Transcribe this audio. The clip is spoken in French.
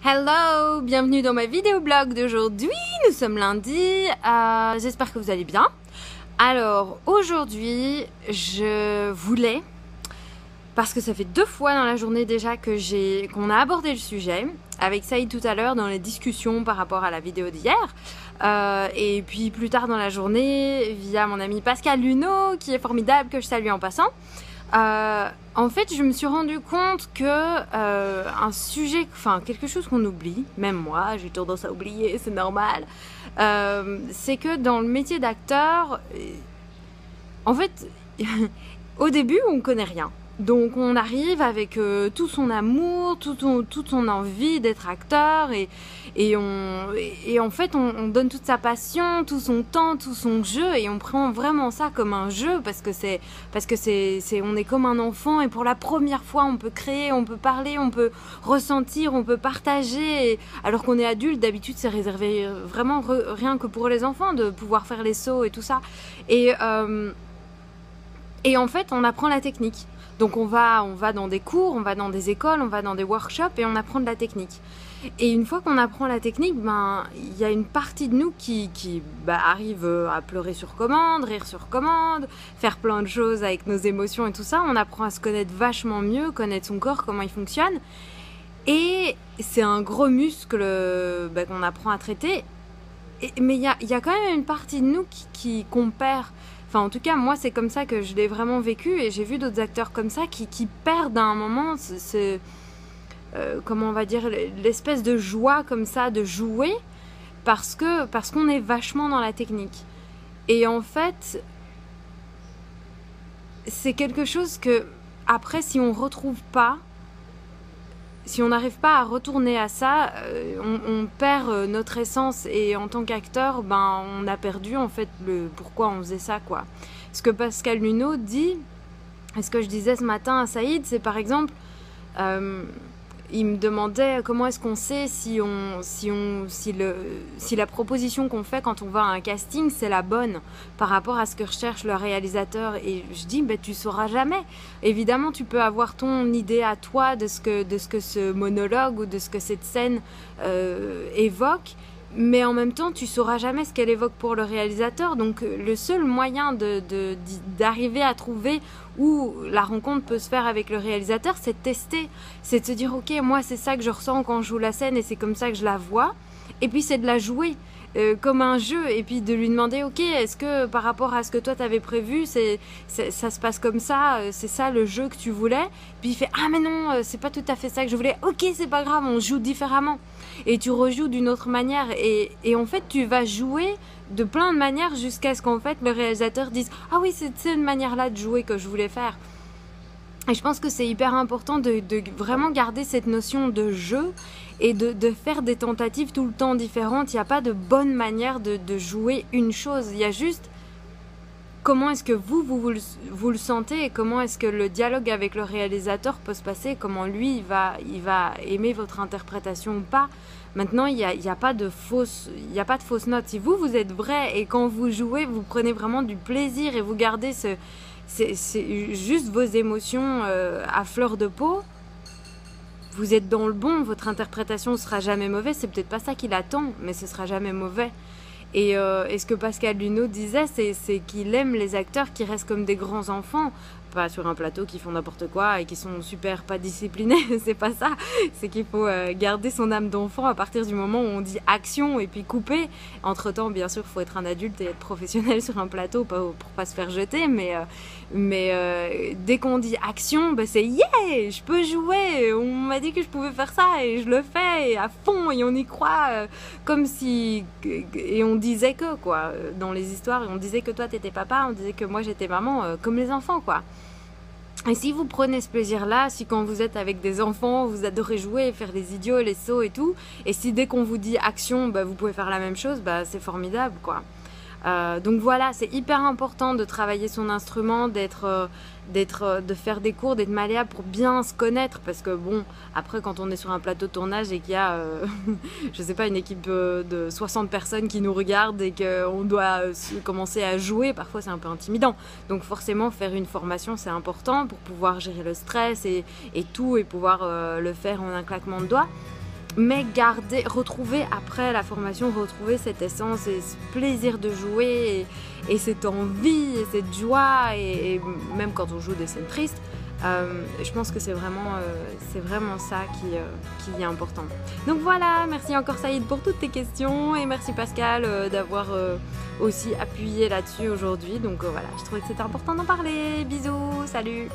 Hello, bienvenue dans ma vidéo blog d'aujourd'hui. Nous sommes lundi, j'espère que vous allez bien. Alors aujourd'hui je voulais, parce que ça fait 2 fois dans la journée déjà qu'on a abordé le sujet avec Saïd tout à l'heure dans les discussions par rapport à la vidéo d'hier, et puis plus tard dans la journée via mon ami Pascal Luneau qui est formidable, que je salue en passant. En fait, je me suis rendu compte que un sujet, quelque chose qu'on oublie, même moi, j'ai tendance à oublier, c'est normal, c'est que dans le métier d'acteur, en fait, au début, on connaît rien. Donc on arrive avec tout son amour, toute son envie d'être acteur et en fait on donne toute sa passion, tout son temps, tout son jeu, et on prend vraiment ça comme un jeu parce que on est comme un enfant, et pour la première fois on peut créer, on peut parler, on peut ressentir, on peut partager, alors qu'on est adulte, d'habitude c'est réservé vraiment rien que pour les enfants de pouvoir faire les sauts et tout ça, et en fait on apprend la technique. Donc on va dans des cours, on va dans des écoles, on va dans des workshops et on apprend de la technique. Et une fois qu'on apprend la technique, il y a une partie de nous qui arrive à pleurer sur commande, rire sur commande, faire plein de choses avec nos émotions et tout ça. On apprend à se connaître vachement mieux, connaître son corps, comment il fonctionne. Et c'est un gros muscle qu'on apprend à traiter. Mais il y a quand même une partie de nous qu'on perd. Enfin, en tout cas, moi, c'est comme ça que je l'ai vraiment vécu, et j'ai vu d'autres acteurs comme ça qui perdent à un moment comment on va dire, l'espèce de joie comme ça de jouer parce qu'on est vachement dans la technique. Et en fait, c'est quelque chose que, après, si on retrouve pas, si on n'arrive pas à retourner à ça, on perd notre essence, et en tant qu'acteur, on a perdu en fait pourquoi on faisait ça, quoi. Ce que Pascal Luneau dit, et ce que je disais ce matin à Saïd, c'est par exemple, il me demandait comment est-ce qu'on sait si la proposition qu'on fait quand on va à un casting, c'est la bonne par rapport à ce que recherche le réalisateur. Et je dis, tu sauras jamais. Évidemment, tu peux avoir ton idée à toi de ce que ce monologue ou de ce que cette scène évoque, mais en même temps, tu sauras jamais ce qu'elle évoque pour le réalisateur. Donc, le seul moyen d'arriver à trouver où la rencontre peut se faire avec le réalisateur, c'est de tester. C'est de se dire, ok, moi, c'est ça que je ressens quand je joue la scène, et c'est comme ça que je la vois. Et puis, c'est de la jouer comme un jeu, et puis de lui demander, ok, est-ce que par rapport à ce que toi t'avais prévu, ça se passe comme ça, c'est ça le jeu que tu voulais? Puis il fait, ah mais non, c'est pas tout à fait ça que je voulais. Ok, c'est pas grave, on joue différemment, et tu rejoues d'une autre manière, et en fait tu vas jouer de plein de manières jusqu'à ce qu'en fait le réalisateur dise, ah oui, c'est cette manière là de jouer que je voulais faire. Et je pense que c'est hyper important de vraiment garder cette notion de jeu, et de faire des tentatives tout le temps différentes. Il n'y a pas de bonne manière de jouer une chose. Il y a juste comment est-ce que vous le sentez, et comment est-ce que le dialogue avec le réalisateur peut se passer, comment lui il va aimer votre interprétation ou pas. Maintenant, il y a pas de fausses notes. Si vous êtes vrai, et quand vous jouez, vous prenez vraiment du plaisir, et vous gardez c'est juste vos émotions à fleur de peau, vous êtes dans le bon, votre interprétation ne sera jamais mauvaise. C'est peut-être pas ça qu'il attend, mais ce sera jamais mauvais. Et ce que Pascal Luneau disait, c'est qu'il aime les acteurs qui restent comme des grands enfants, pas sur un plateau, qui font n'importe quoi et qui sont super pas disciplinés. C'est pas ça, c'est qu'il faut garder son âme d'enfant à partir du moment où on dit action, et puis couper. Entre temps, bien sûr, il faut être un adulte et être professionnel sur un plateau pour pas se faire jeter, mais dès qu'on dit action, c'est yeah, je peux jouer, on m'a dit que je pouvais faire ça et je le fais, et à fond, et on y croit, comme si, et on disait que, quoi, dans les histoires, on disait que toi t'étais papa, on disait que moi j'étais maman, comme les enfants, quoi. Et si vous prenez ce plaisir-là, si quand vous êtes avec des enfants, vous adorez jouer, faire les idiots, les sauts et tout, et si dès qu'on vous dit action, vous pouvez faire la même chose, c'est formidable, quoi. Donc voilà, c'est hyper important de travailler son instrument, de faire des cours, d'être malléable pour bien se connaître, parce que bon, après quand on est sur un plateau de tournage et qu'il y a, je sais pas, une équipe de 60 personnes qui nous regardent et qu'on doit commencer à jouer, parfois c'est un peu intimidant. Donc forcément faire une formation c'est important pour pouvoir gérer le stress et tout, et pouvoir le faire en un claquement de doigts. mais retrouver après la formation, retrouver cette essence et ce plaisir de jouer et cette envie et cette joie et même quand on joue des scènes tristes, je pense que c'est vraiment ça qui est important. Donc voilà, merci encore Saïd pour toutes tes questions et merci Pascal d'avoir aussi appuyé là-dessus aujourd'hui. Donc voilà, je trouvais que c'était important d'en parler. Bisous, salut!